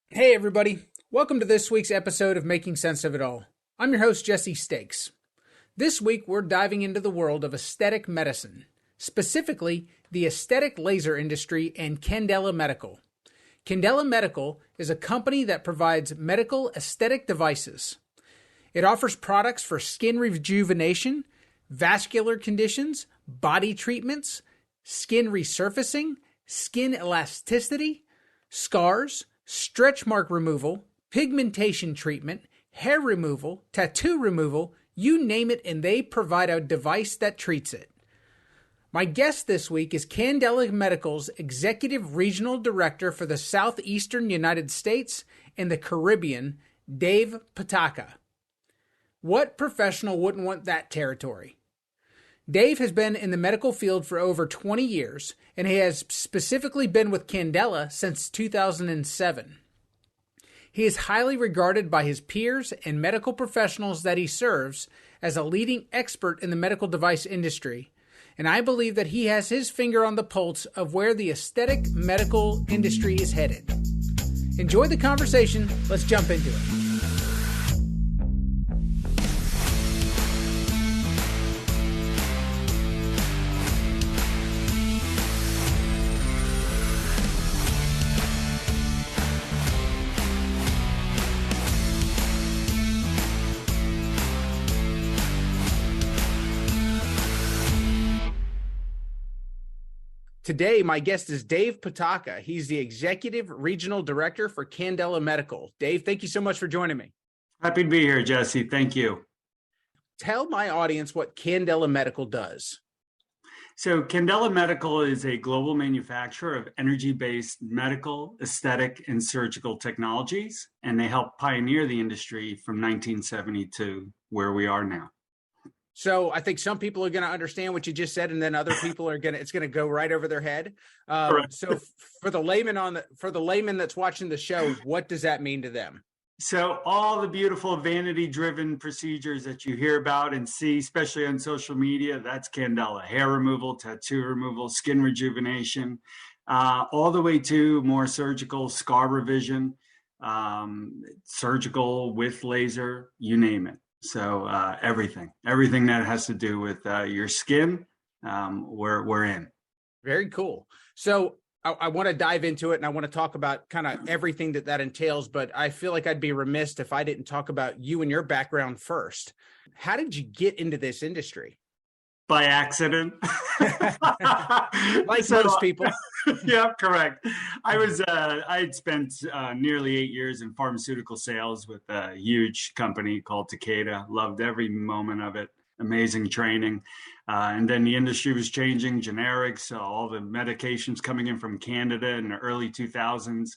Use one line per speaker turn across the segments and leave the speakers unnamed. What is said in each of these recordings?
Hey, everybody. Welcome to this week's episode of Making Sense of It All. I'm your host, Jesse Stakes. This week, we're diving into the world of aesthetic medicine, specifically the aesthetic laser industry and Candela Medical. Candela Medical is a company that provides medical aesthetic devices. It offers products for skin rejuvenation, vascular conditions, body treatments, skin resurfacing, skin elasticity, scars, stretch mark removal, pigmentation treatment, hair removal, tattoo removal, you name it, and they provide a device that treats it. My guest this week is Candela Medical's Executive Regional Director for the Southeastern United States and the Caribbean, Dave Pataca. What professional wouldn't want that territory? Dave has been in the medical field for over 20 years, and he has specifically been with Candela since 2007. He is highly regarded by his peers and medical professionals that he serves as a leading expert in the medical device industry, and I believe that he has his finger on the pulse of where the aesthetic medical industry is headed. Enjoy the conversation. Let's jump into it. Today, my guest is Dave Pataca. He's the Executive Regional Director for Candela Medical. Dave, thank you so much for joining me.
Happy to be here, Jesse. Thank you.
Tell my audience what Candela Medical does.
So Candela Medical is a global manufacturer of energy-based medical, aesthetic, and surgical technologies, and they helped pioneer the industry from 1970 to where we are now.
So I think some people are going to understand what you just said, and then other people are it's going to go right over their head. So for the layman that's watching the show, what does that mean to them?
So all the beautiful vanity-driven procedures that you hear about and see, especially on social media, that's Candela. Hair removal, tattoo removal, skin rejuvenation, all the way to more surgical scar revision, surgical with laser, you name it. So everything that has to do with your skin, we're in.
Very cool. So I want to dive into it, and I want to talk about kind of everything that entails, but I feel like I'd be remiss if I didn't talk about you and your background first. How did you get into this industry?
By accident.
Like most people.
Yeah, correct. I had spent nearly 8 years in pharmaceutical sales with a huge company called Takeda. Loved every moment of it. Amazing training. And then the industry was changing, generics, all the medications coming in from Canada in the early 2000s.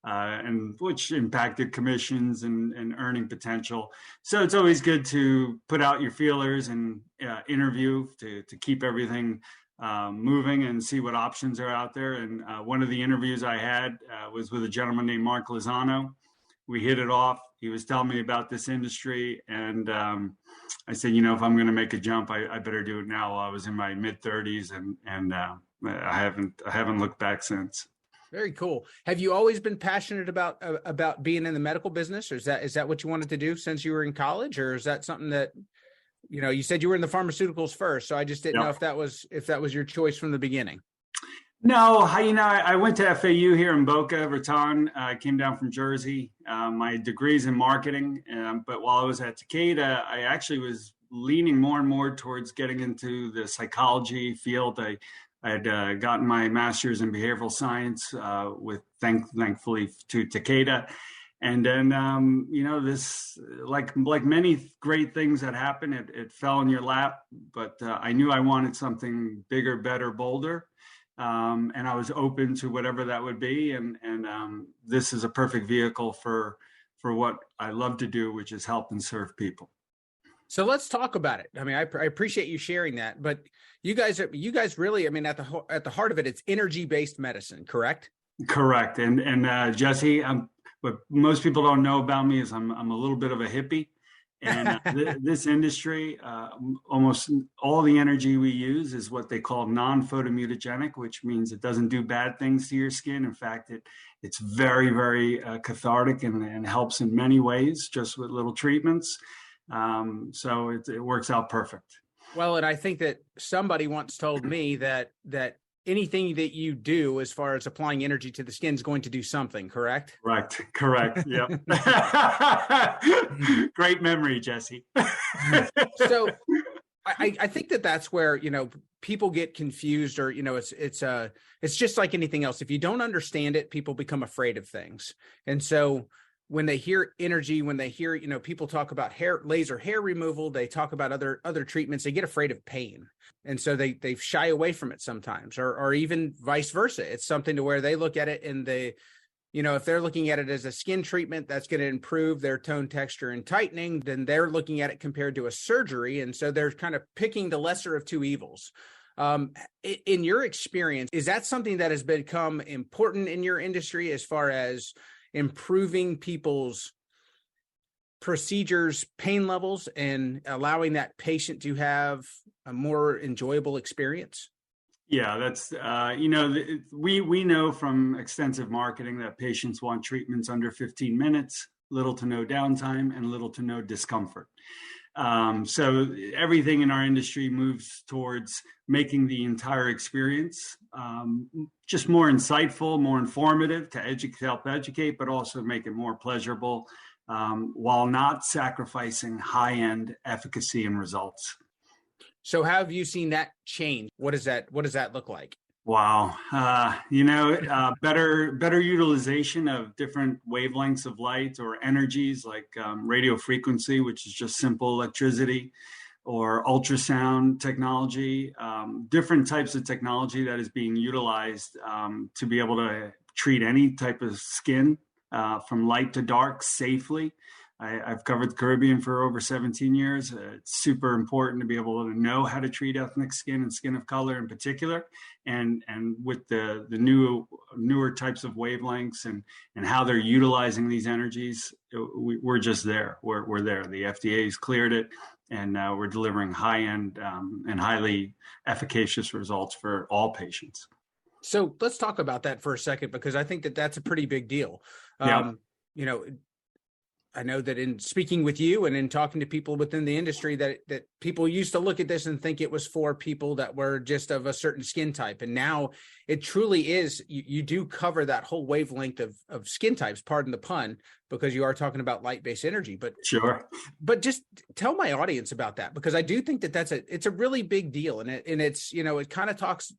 And which impacted commissions and earning potential. So it's always good to put out your feelers and interview to keep everything moving and see what options are out there. And one of the interviews I had was with a gentleman named Mark Lozano. We hit it off. He was telling me about this industry, and I said, if I'm going to make a jump, I better do it now. I was in my mid 30s, and I haven't looked back since.
Very cool. Have you always been passionate about being in the medical business, or is that what you wanted to do since you were in college, or is that something that, you said you were in the pharmaceuticals first, so I just didn't know if that was your choice from the beginning.
No, I went to FAU here in Boca Raton. I came down from Jersey. My degree's in marketing, but while I was at Takeda, I actually was leaning more and more towards getting into the psychology field. I had gotten my master's in behavioral science with thankfully to Takeda. And then, this, like many great things that happen, it fell in your lap, but I knew I wanted something bigger, better, bolder. And I was open to whatever that would be. And this is a perfect vehicle for what I love to do, which is help and serve people.
So let's talk about it. I mean, I appreciate you sharing that, but you guys really, at the heart of it, it's energy-based medicine, correct?
Correct. And Jesse, what most people don't know about me is I'm a little bit of a hippie, And this industry, almost all the energy we use is what they call non-photomutagenic, which means it doesn't do bad things to your skin. In fact, it's very, very cathartic and helps in many ways just with little treatments. So it works out perfect.
Well, and I think that somebody once told me that anything that you do as far as applying energy to the skin is going to do something, correct?
Correct. Yep. Great memory, Jesse.
So I think that's where, people get confused, or, it's just like anything else. If you don't understand it, people become afraid of things. And so when they hear energy, when they hear, people talk about laser hair removal, they talk about other treatments, they get afraid of pain. And so they shy away from it sometimes, or even vice versa. It's something to where they look at it and if they're looking at it as a skin treatment that's going to improve their tone, texture, and tightening, then they're looking at it compared to a surgery. And so they're kind of picking the lesser of two evils. In your experience, is that something that has become important in your industry as far as improving people's procedures, pain levels, and allowing that patient to have a more enjoyable experience?
Yeah, that's, we know from extensive marketing that patients want treatments under 15 minutes, little to no downtime, and little to no discomfort. So everything in our industry moves towards making the entire experience just more insightful, more informative, to help educate, but also make it more pleasurable, while not sacrificing high-end efficacy and results.
So how have you seen that change? What does that look like?
Wow. Better utilization of different wavelengths of light or energies, like radio frequency, which is just simple electricity, or ultrasound technology, different types of technology that is being utilized to be able to treat any type of skin, from light to dark, safely. I've covered the Caribbean for over 17 years. It's super important to be able to know how to treat ethnic skin and skin of color in particular. And with the newer types of wavelengths and how they're utilizing these energies, we're just there. We're there. The FDA's cleared it, and we're delivering high-end and highly efficacious results for all patients.
So let's talk about that for a second, because I think that that's a pretty big deal.
Yeah.
I know that in speaking with you and in talking to people within the industry, that people used to look at this and think it was for people that were just of a certain skin type. And now it truly is, you do cover that whole wavelength of skin types, pardon the pun, because you are talking about light-based energy. But
sure.
But just tell my audience about that, because I do think that it's a really big deal. And it's, it kind of talks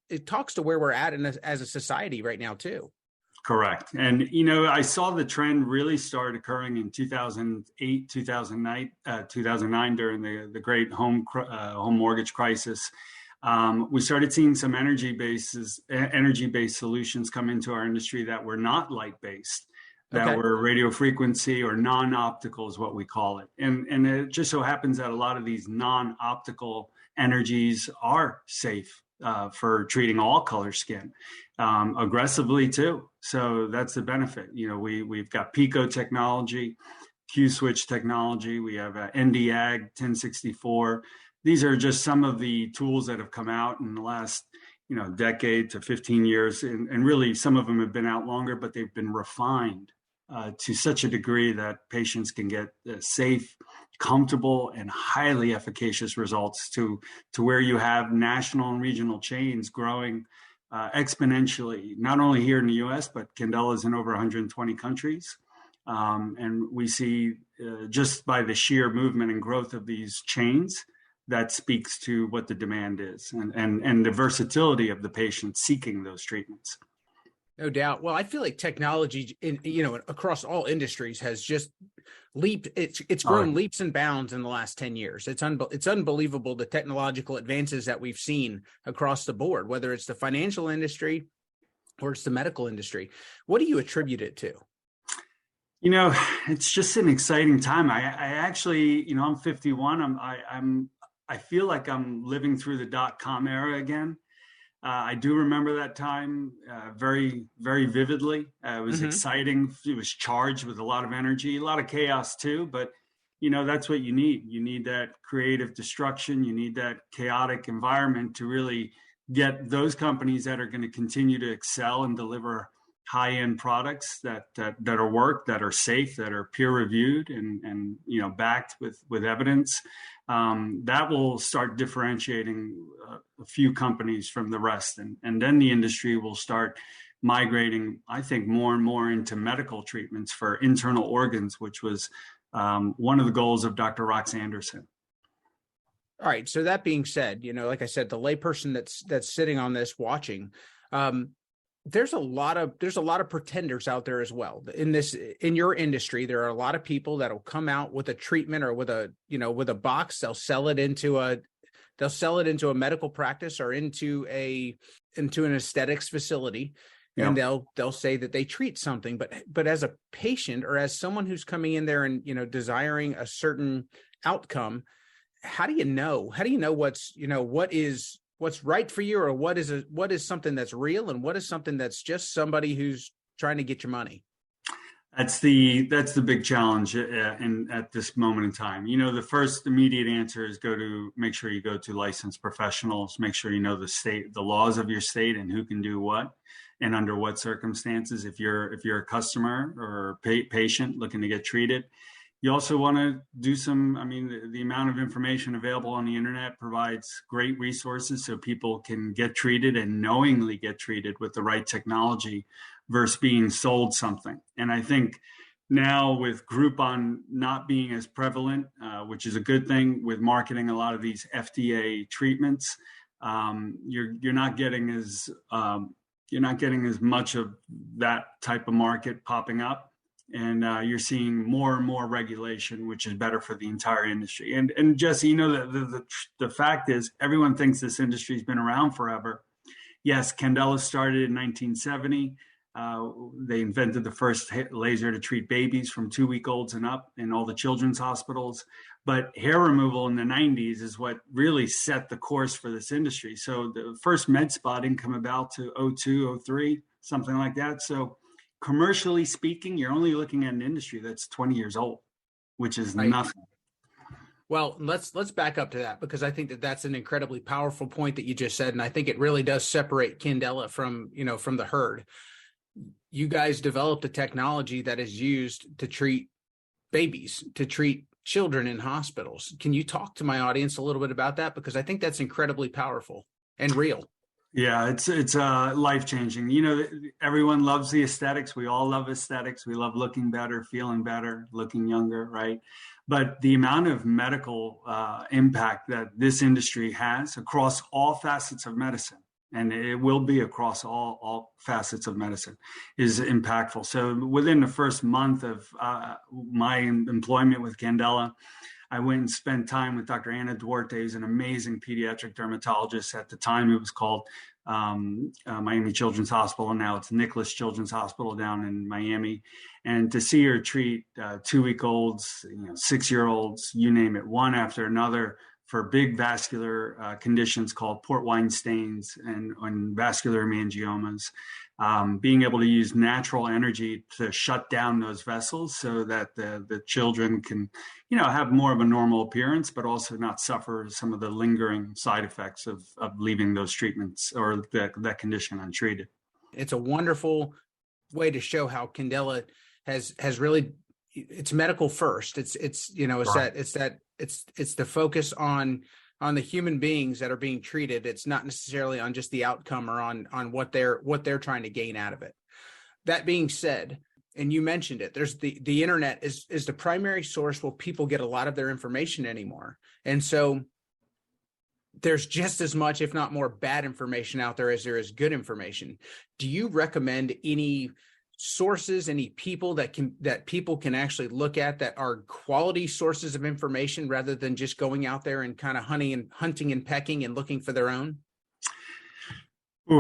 to where we're at as a society right now too.
Correct. And, I saw the trend really start occurring in 2008, 2009 during the great home mortgage crisis. We started seeing some energy-based solutions come into our industry that were not light-based, that were radio frequency or non-optical is what we call it. And it just so happens that a lot of these non-optical energies are safe for treating all color skin, aggressively too. So that's the benefit. We've got Pico technology, Q-switch technology. We have NDAG 1064. These are just some of the tools that have come out in the last, decade to 15 years. And really, some of them have been out longer, but they've been refined to such a degree that patients can get safe, comfortable, and highly efficacious results to where you have national and regional chains growing exponentially, not only here in the US, but Candela's in over 120 countries. And we see just by the sheer movement and growth of these chains, that speaks to what the demand is and the versatility of the patient seeking those treatments.
No doubt. Well, I feel like technology across all industries has just leaped. It's grown leaps and bounds in the last 10 years. It's unbelievable, the technological advances that we've seen across the board, whether it's the financial industry or it's the medical industry. What do you attribute it to?
It's just an exciting time. I actually, I'm 51. I feel like I'm living through the .com era again. I do remember that time very, very vividly. It was exciting. It was charged with a lot of energy, a lot of chaos too. But that's what you need. You need that creative destruction. You need that chaotic environment to really get those companies that are going to continue to excel and deliver high-end products that are safe, that are peer-reviewed and backed with evidence. That will start differentiating a few companies from the rest, and then the industry will start migrating, I think, more and more into medical treatments for internal organs, which was one of the goals of Dr. Rox Anderson.
All right. So that being said, like I said, the layperson that's sitting on this watching, there's a lot of pretenders out there as well. In your industry, there are a lot of people that'll come out with a treatment or with a box. They'll sell it into a medical practice or into an aesthetics facility. Yeah. And they'll say that they treat something, but as a patient or as someone who's coming in there and desiring a certain outcome, how do you know what's right for you, or what is something that's real and what is something that's just somebody who's trying to get your money?
That's the big challenge at this moment in time. The first immediate answer is make sure you go to licensed professionals, make sure you know the laws of your state and who can do what and under what circumstances. If you're a customer or patient looking to get treated, you also want to do the amount of information available on the internet provides great resources so people can get treated and knowingly get treated with the right technology versus being sold something. And I think now with Groupon not being as prevalent, which is a good thing with marketing a lot of these FDA treatments, you're not getting as much of that type of market popping up. And you're seeing more and more regulation, which is better for the entire industry. And Jesse, the fact is, everyone thinks this industry's been around forever. Yes, Candela started in 1970. They invented the first laser to treat babies from 2-week-olds and up in all the children's hospitals. But hair removal in the 90s is what really set the course for this industry. So the first med spa didn't come about to 02, 03, something like that. So commercially speaking, you're only looking at an industry that's 20 years old, which is right. Nothing.
Well, let's back up to that, because I think that's an incredibly powerful point that you just said, and I think it really does separate Candela from the herd. You guys developed a technology that is used to treat babies, to treat children in hospitals. Can you talk to my audience a little bit about that? Because I think that's incredibly powerful and real.
Yeah, it's life-changing. Everyone loves the aesthetics. We all love aesthetics. We love looking better, feeling better, looking younger, right? But the amount of medical impact that this industry has across all facets of medicine, and it will be across all facets of medicine, is impactful. So within the first month of my employment with Candela, I went and spent time with Dr. Anna Duarte, who's an amazing pediatric dermatologist. At the time, it was called Miami Children's Hospital, and now it's Nicholas Children's Hospital down in Miami. And to see her treat 2-week-olds, 6-year-olds, you name it, one after another, for big vascular conditions called port wine stains and vascular hemangiomas. Being able to use natural energy to shut down those vessels so that the children can, have more of a normal appearance, but also not suffer some of the lingering side effects of leaving those treatments or that condition untreated.
It's a wonderful way to show how Candela has really, it's medical first. It's the focus on the human beings that are being treated. It's not necessarily on just the outcome or on what they're trying to gain out of it. That being said, and you mentioned it, there's the internet is the primary source where people get a lot of their information anymore. And so there's just as much, if not more, bad information out there as there is good information. Do you recommend any sources, any people that people can actually look at that are quality sources of information rather than just going out there and kind of hunting and pecking and looking for their own?
A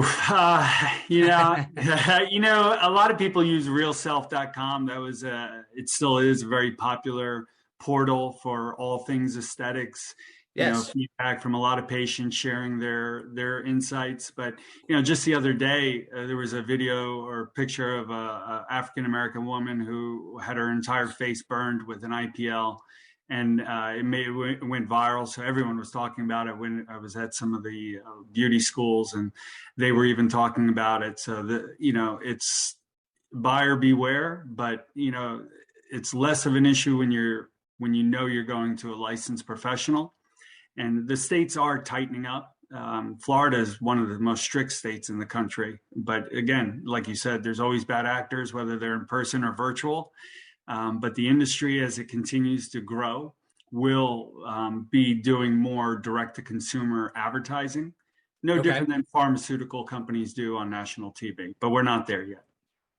lot of people use realself.com. That was it still is a very popular portal for all things aesthetics.
Yes.
Feedback from a lot of patients sharing their insights. But, just the other day, there was a video or picture of a African-American woman who had her entire face burned with an IPL. and it went viral. So everyone was talking about it when I was at some of the beauty schools, and they were even talking about it. So it's buyer beware, but it's less of an issue when you're going to a licensed professional, and the states are tightening up. Florida is one of the most strict states in the country, but again, like you said, there's always bad actors, whether they're in person or virtual. But the industry, as it continues to grow, will be doing more direct-to-consumer advertising, no different than pharmaceutical companies do on national TV. But we're not there yet.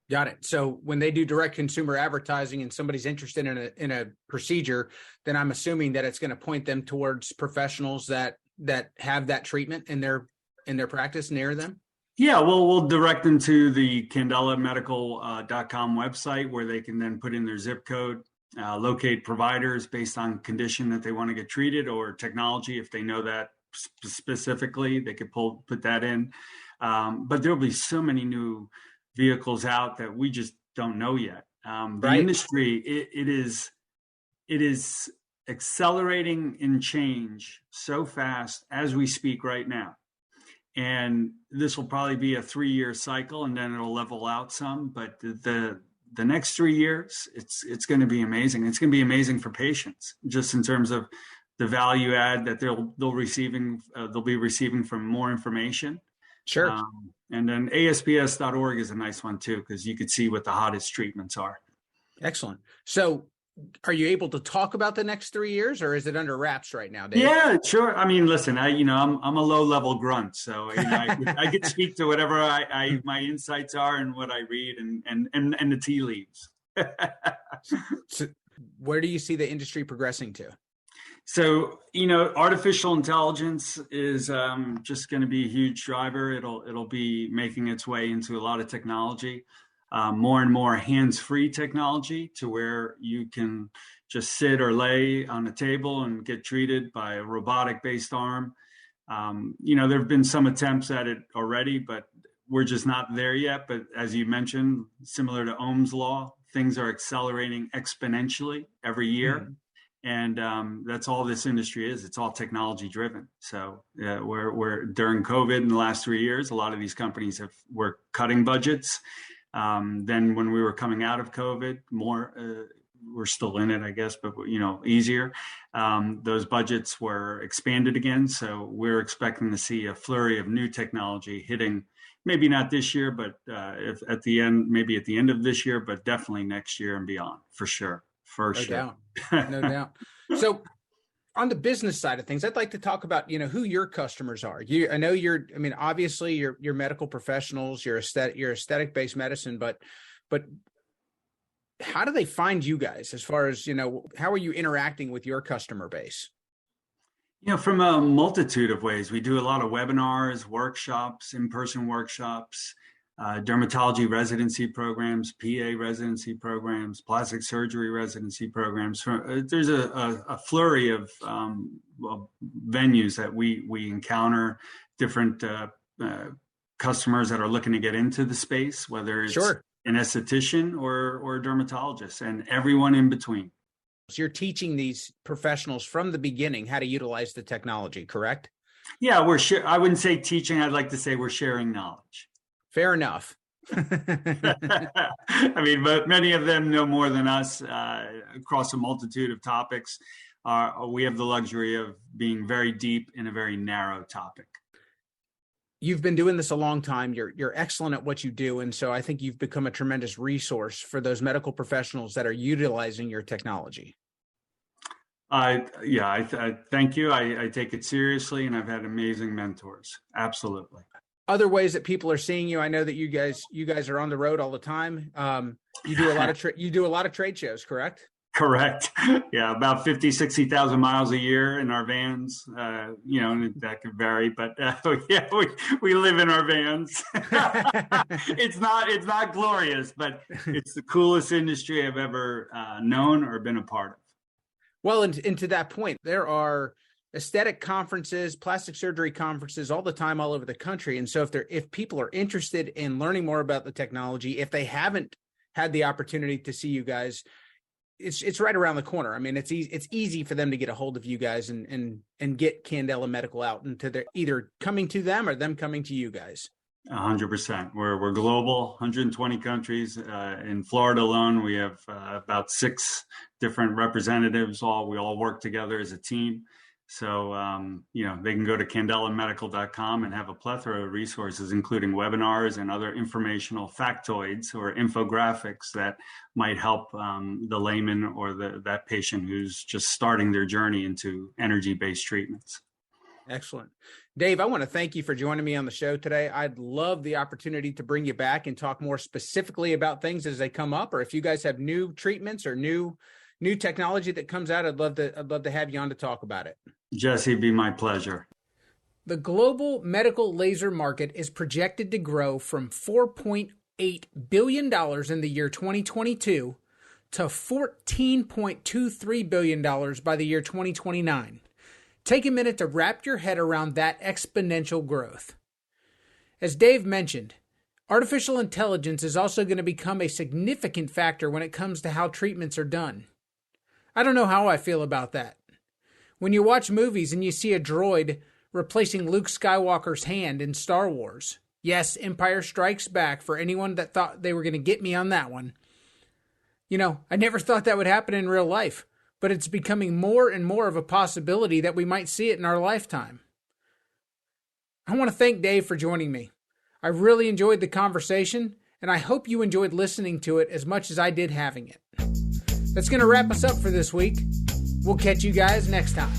Got it. So when they do direct consumer advertising and somebody's interested in a procedure, then I'm assuming that it's going to point them towards professionals that have that treatment in their practice near them.
Yeah, well, we'll direct them to the Candela Medical.com website, where they can then put in their zip code, locate providers based on condition that they want to get treated, or technology. If they know that specifically, they could put that in. But there'll be so many new vehicles out that we just don't know yet. The industry, it is accelerating in change so fast as we speak right now. And this will probably be a 3-year cycle, and then it'll level out some. But the next 3 years, it's going to be amazing. It's going to be amazing for patients, just in terms of the value add that they'll be receiving from more information.
Sure.
And then ASPS.org is a nice one too, because you could see what the hottest treatments are.
Excellent. So, are you able to talk about the next 3 years, or is it under wraps right now, Dave?
Yeah, sure. I mean, listen, I'm a low-level grunt, so I could speak to whatever my insights are and what I read and the tea leaves.
So where do you see the industry progressing to?
So, artificial intelligence is just going to be a huge driver. It'll be making its way into a lot of technology. More and more hands-free technology, to where you can just sit or lay on a table and get treated by a robotic-based arm. There have been some attempts at it already, but we're just not there yet. But as you mentioned, similar to Ohm's law, things are accelerating exponentially every year. Mm-hmm. And that's all this industry is. It's all technology driven. So we're during COVID in the last 3 years, a lot of these companies were cutting budgets. Then when we were coming out of COVID, we're still in it, I guess, but easier. Those budgets were expanded again. So we're expecting to see a flurry of new technology hitting, maybe not this year, but maybe at the end of this year, but definitely next year and beyond, for sure. No
doubt. No doubt. So on the business side of things, I'd like to talk about, who your customers are. Obviously you're medical professionals, you're aesthetic-based medicine, but how do they find you guys, as far as, how are you interacting with your customer base?
From a multitude of ways. We do a lot of webinars, workshops, in-person workshops, dermatology residency programs, PA residency programs, plastic surgery residency programs. There's a flurry of venues that we encounter, different customers that are looking to get into the space, whether it's an esthetician or a dermatologist, and everyone in between.
So you're teaching these professionals from the beginning how to utilize the technology, correct?
Yeah, I wouldn't say teaching. I'd like to say we're sharing knowledge.
Fair enough.
But many of them know more than us across a multitude of topics. We have the luxury of being very deep in a very narrow topic.
You've been doing this a long time. You're excellent at what you do. And so I think you've become a tremendous resource for those medical professionals that are utilizing your technology.
I thank you. I take it seriously, and I've had amazing mentors. Absolutely.
Other ways that people are seeing you, I know that you guys are on the road all the time. You do a lot of trade shows, correct?
Correct. Yeah, about 50, 60,000 miles a year in our vans. And that could vary, but we live in our vans. It's not glorious, but it's the coolest industry I've ever known or been a part of.
Well, and to that point, there are aesthetic conferences, plastic surgery conferences all the time, all over the country. And so if people are interested in learning more about the technology, if they haven't had the opportunity to see you guys, it's right around the corner. I mean, it's easy for them to get a hold of you guys and get Candela Medical out into their either coming to them or them coming to you guys.
100%. We're global, 120 countries. In Florida alone, we have about 6 different representatives. We all work together as a team. So, they can go to candelamedical.com and have a plethora of resources, including webinars and other informational factoids or infographics that might help the layman or that patient who's just starting their journey into energy-based treatments.
Excellent. Dave, I want to thank you for joining me on the show today. I'd love the opportunity to bring you back and talk more specifically about things as they come up, or if you guys have new treatments or new technology that comes out, I'd love to have you on to talk about it.
Jesse, it'd be my pleasure.
The global medical laser market is projected to grow from $4.8 billion in the year 2022 to $14.23 billion by the year 2029. Take a minute to wrap your head around that exponential growth. As Dave mentioned, artificial intelligence is also going to become a significant factor when it comes to how treatments are done. I don't know how I feel about that. When you watch movies and you see a droid replacing Luke Skywalker's hand in Star Wars, yes, Empire Strikes Back, for anyone that thought they were going to get me on that one. I never thought that would happen in real life, but it's becoming more and more of a possibility that we might see it in our lifetime. I want to thank Dave for joining me. I really enjoyed the conversation, and I hope you enjoyed listening to it as much as I did having it. That's going to wrap us up for this week. We'll catch you guys next time.